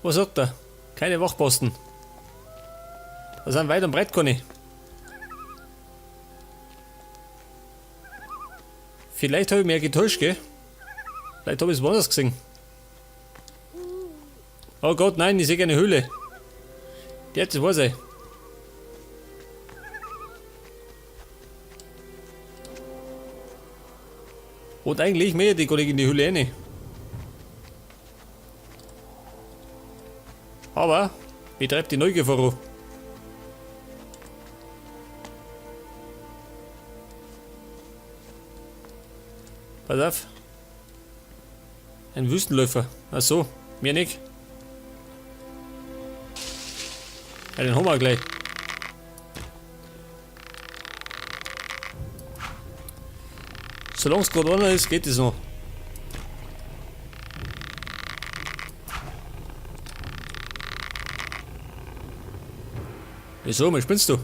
Was sagt er? Keine Wachposten. Da sind weit und breit keine. Vielleicht habe ich mich ja getäuscht, gell? Vielleicht habe ich es woanders gesehen. Oh Gott, nein, ich sehe eine Höhle. Die hat das war sie. Und eigentlich mehr die Kollegin in die Höhle rein. Aber, wie treibt die Neugier voran? Pass auf. Ein Wüstenläufer. Ach so, mir nicht. Ja, den haben wir gleich. Solange es gerade einer ist, geht es noch. Wieso, was spinnst du?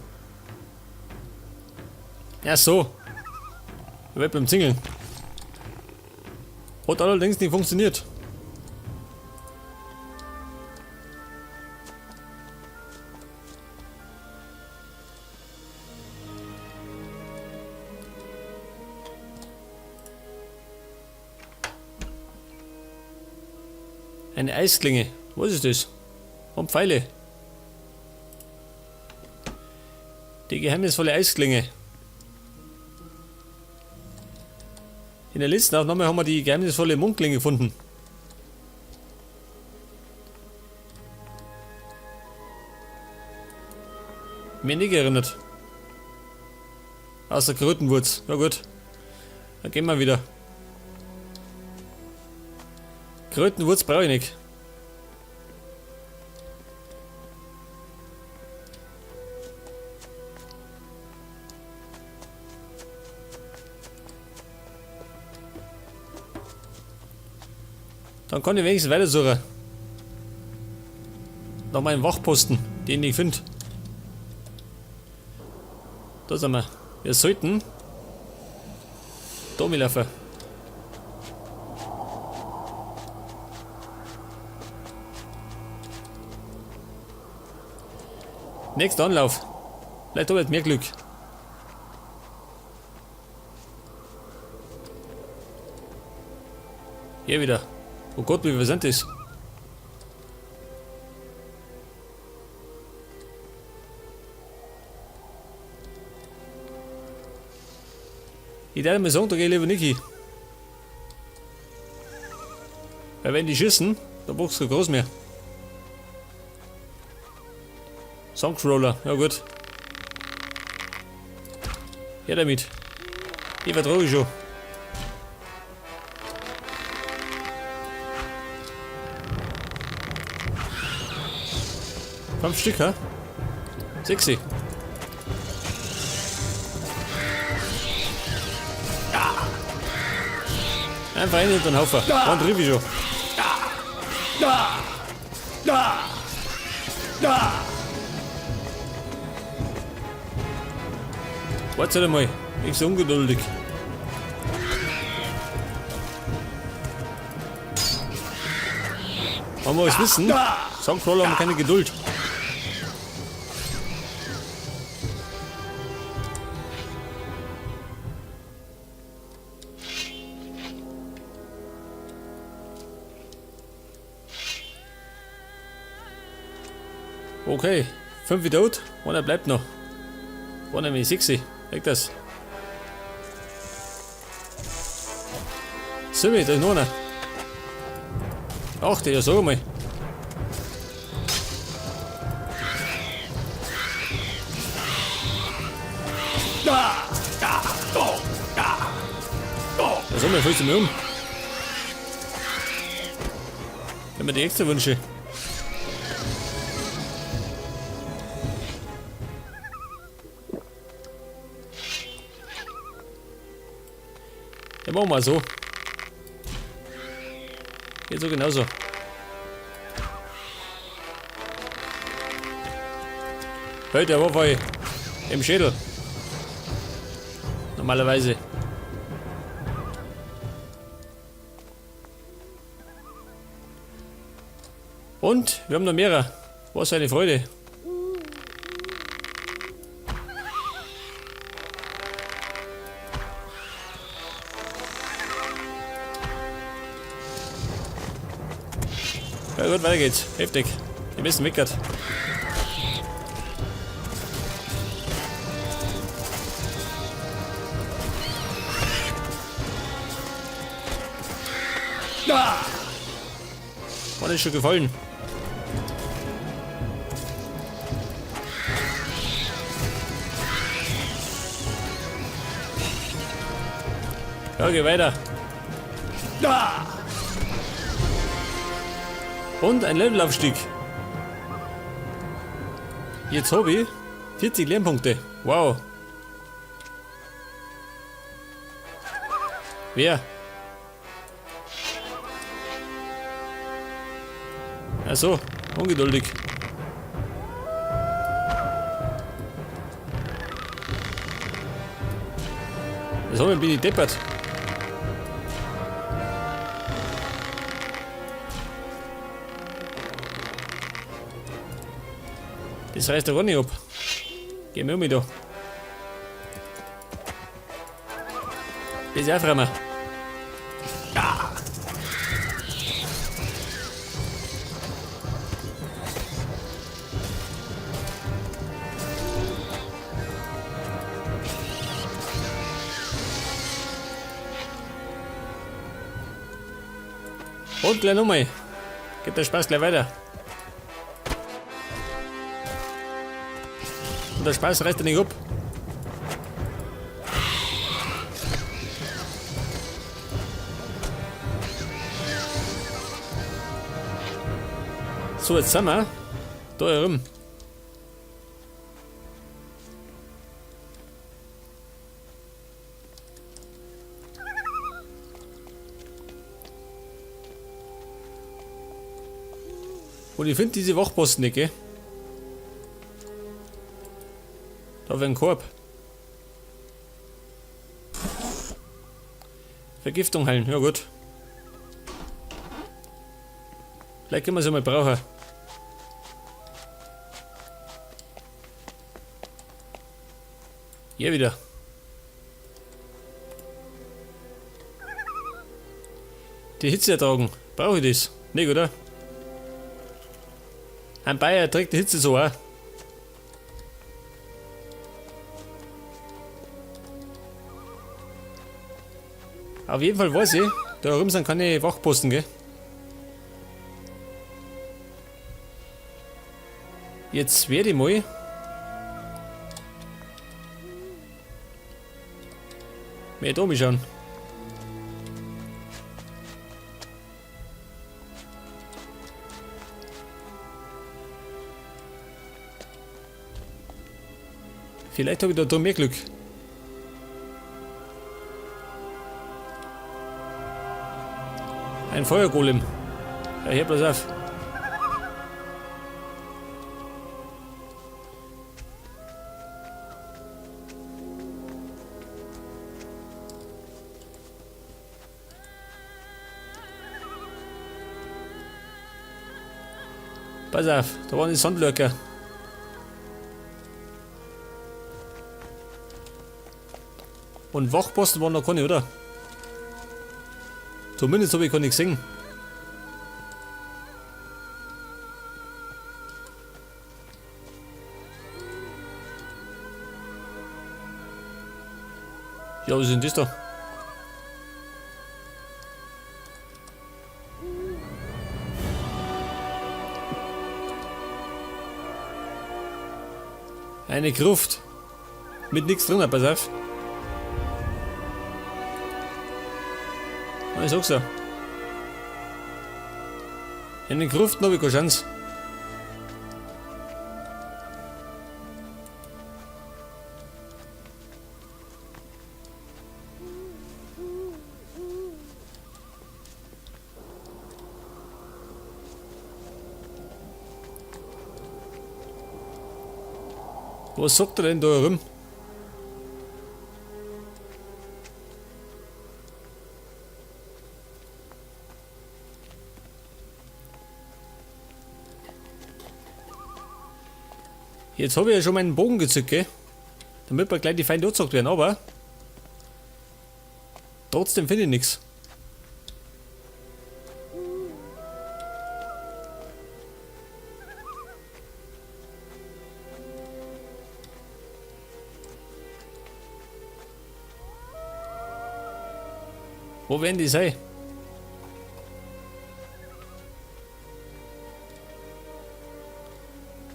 Ja, so. Ich werd beim Zingeln. Hat allerdings nicht funktioniert. Eine Eisklinge. Was ist das? Und Pfeile. Die geheimnisvolle Eisklinge. In der letzten Aufnahme haben wir die geheimnisvolle Mundklinge gefunden. Mir nicht erinnert. Außer Krötenwurz. Ja gut. Dann gehen wir wieder. Krötenwurz brauche ich nicht. Dann kann ich wenigstens weiter suchen. Nach meinem Wachposten, den ich finde. Da sind wir. Wir sollten da laufen. Nächster Anlauf. Vielleicht habe ich mehr Glück. Hier wieder. Oh Gott, wie wir sind das? Ich darf mir sagen, da gehe ich lieber nicht hin. Weil wenn die schießen, dann brauchst du kein groß mehr. Soundcrawler, ja gut. Ja damit. Ich vertraue schon. 5 Stück, ha? 6. Ja. Einfach rein in den Haufen. Dann triff ich schon. Warte mal, ich bin so ungeduldig. Wollen wir was wissen? Soundcrawler haben keine Geduld. Okay, 5 wieder out, einer bleibt noch. Einer mit 6, weg das. So, da ist noch einer. 8, ja sag mal. Ja sag mal, fällst du mir um? Wenn wir die extra Wünsche. Ja, machen wir mal so. Geht so genauso. Heute der Waffe im Schädel. Normalerweise. Und wir haben noch mehrere. Was für eine Freude. Ja gut, weiter geht's. Heftig. Die müssen weg. Ah! War das schon gefallen? Ja, geh weiter. Ah! Und ein Levelaufstieg. Jetzt habe ich 40 Lernpunkte. Wow. Wer? Ach so, ungeduldig. So, bin ich deppert. Das reißt doch gar nicht ab. Geh mir um mich da. Das ist auch fremd. Ja. Und gleich nochmal. Geht der Spaß gleich weiter. Und der Spaß reißt er nicht ab. So, jetzt sind wir da herum. Und ich finde diese Wachposten nicht, gell? Da wäre ein Korb. Vergiftung heilen, ja gut. Vielleicht können wir sie mal brauchen. Hier wieder. Die Hitze ertragen. Brauche ich das? Nicht, oder? Ein Bayer trägt die Hitze so auch. Auf jeden Fall weiß ich, da herum sind keine Wachposten, gell? Jetzt werde ich mal mehr da schauen. Vielleicht habe ich da mehr Glück. Ein Feuergolem. Ja, hier bloß auf. Pass auf, da waren die Sandlöcker. Und Wachposten waren noch keine, oder? Zumindest habe ich keine gesehen. Ja, was ist denn das da? Eine Gruft. Mit nichts drin, pass auf. Ich sag's ja. In den Gruften habe ich keine Chance. Was sagt er denn da herum? Jetzt habe ich ja schon meinen Bogen gezückt, gell? Damit wir gleich die Feinde angezockt werden, aber trotzdem finde ich nichts. Wo werden die sein?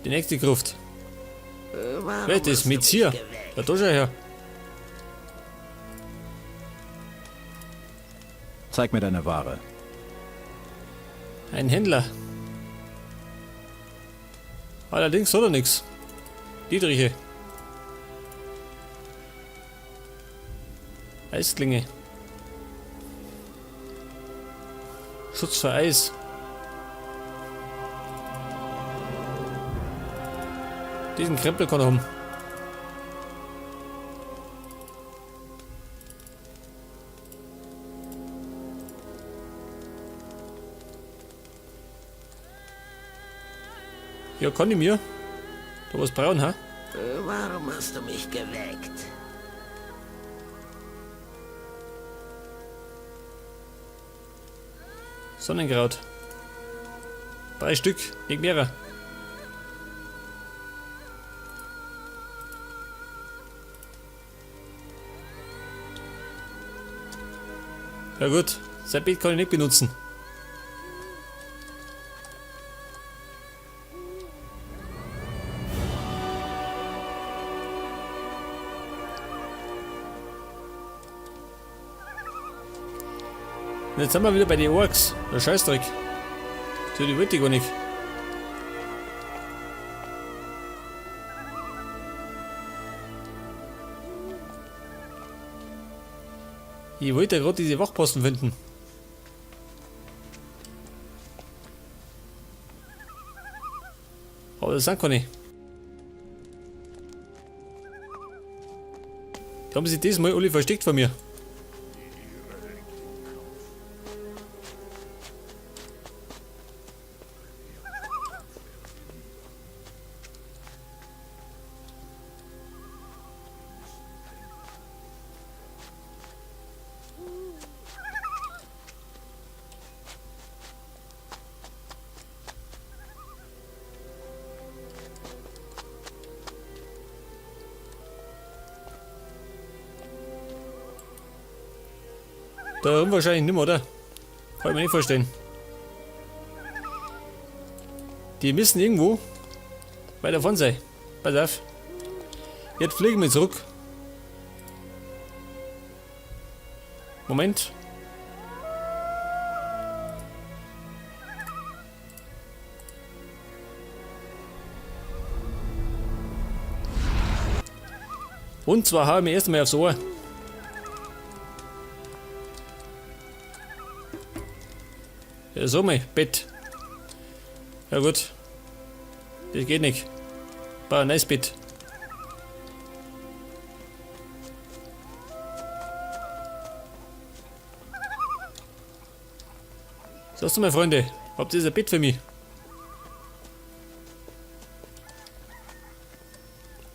Die nächste Gruft. Wer ist mit hier? Da schau her. Zeig mir deine Ware. Ein Händler. Allerdings soll er nix. Dietriche. Eisklinge. Schutz für Eis. Diesen Krempel kann er haben. Ja, kann ich mir. Da was braun, ha? Warum hast du mich geweckt? Sonnenkraut. 3 Stück, nicht mehrere. Ja gut, sein Bett kann ich nicht benutzen. Und jetzt sind wir wieder bei den Orks. Der Scheißdreck. So, die wollte ich gar nicht. Ich wollte ja gerade diese Wachposten finden. Aber das sind keine. Die haben sich diesmal alle versteckt von mir. Da oben wahrscheinlich nicht mehr, oder? Kann ich mir nicht vorstellen. Die müssen irgendwo weiter davon sein. Pass auf. Jetzt fliegen wir zurück. Moment. Und zwar haben wir erstmal aufs Ohr. Ja, so mal, Bett. Ja gut. Das geht nicht. War ein nice Bett. Sagst du mal, Freunde, habt ihr ein Bett für mich?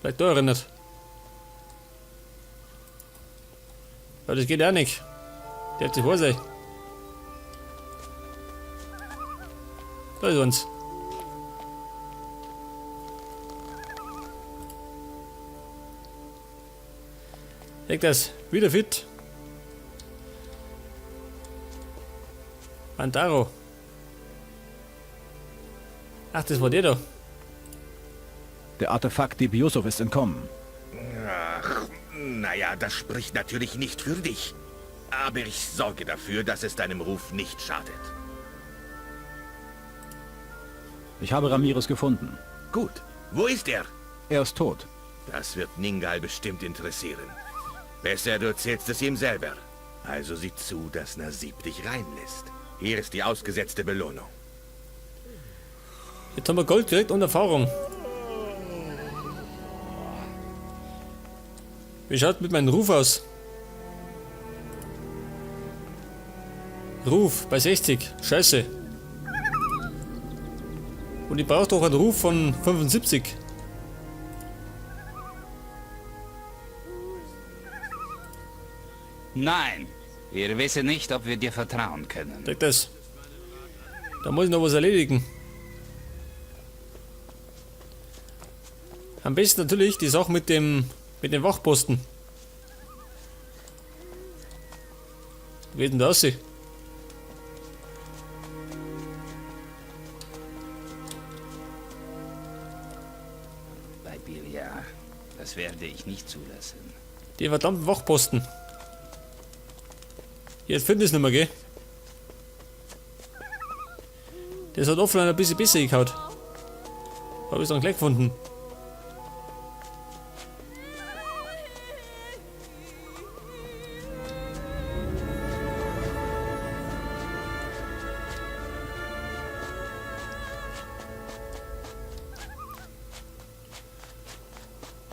Vielleicht da erinnert. Aber das geht auch nicht. Der hat sich vor sein. Da ist uns. Leg das. Wieder fit. Antaro. Ach, das war der da. Der Artefakt Dibiusov ist entkommen. Ach, naja, das spricht natürlich nicht für dich. Aber ich sorge dafür, dass es deinem Ruf nicht schadet. Ich habe Ramirez gefunden. Gut. Wo ist er? Er ist tot. Das wird Ningal bestimmt interessieren. Besser, du erzählst es ihm selber. Also sieh zu, dass Nasib dich reinlässt. Hier ist die ausgesetzte Belohnung. Jetzt haben wir Gold gekriegt und Erfahrung. Wie schaut mit meinem Ruf aus? Ruf bei 60. Scheiße. Und ich brauche doch einen Ruf von 75. Nein, wir wissen nicht, ob wir dir vertrauen können. Denk das. Da muss ich noch was erledigen. Am besten natürlich die Sache mit dem Wachposten. Wie geht denn das aussehen? Bei Bilia, das werde ich nicht zulassen. Die verdammten Wachposten. Jetzt finde ich es nicht mehr, gell? Das hat offline ein bisschen besser gehauen. Habe ich es dann gleich gefunden.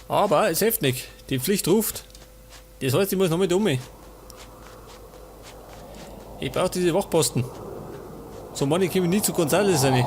Aber es hilft nicht. Die Pflicht ruft. Das heißt, ich muss noch mit um. Ich brauche diese Wachposten. So Mann, ich komme nie zu Gonzales rein.